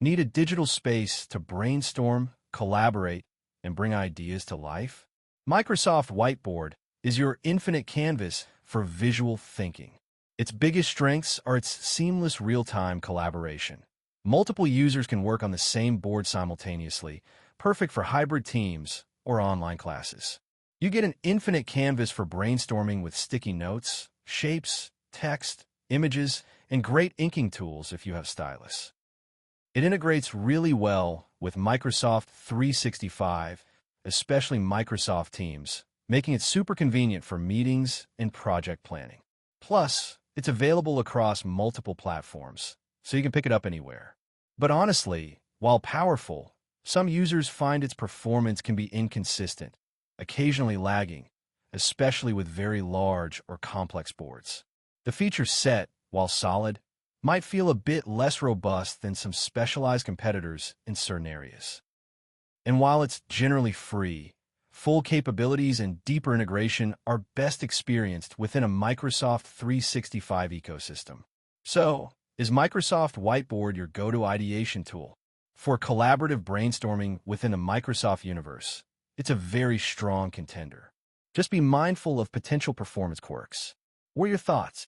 Need a digital space to brainstorm, collaborate, and bring ideas to life? Microsoft Whiteboard is your infinite canvas for visual thinking. Its biggest strengths are its seamless real-time collaboration. Multiple users can work on the same board simultaneously, perfect for hybrid teams or online classes. You get an infinite canvas for brainstorming with sticky notes, shapes, text, images, and great inking tools if you have stylus. It integrates really well with Microsoft 365, especially Microsoft Teams, making it super convenient for meetings and project planning. Plus, it's available across multiple platforms, so you can pick it up anywhere. But honestly, while powerful, some users find its performance can be inconsistent, occasionally lagging, especially with very large or complex boards. The feature set, while solid, might feel a bit less robust than some specialized competitors in certain areas. And while it's generally free, full capabilities and deeper integration are best experienced within a Microsoft 365 ecosystem. So, is Microsoft Whiteboard your go-to ideation tool? For collaborative brainstorming within the Microsoft universe, it's a very strong contender. Just be mindful of potential performance quirks. What are your thoughts?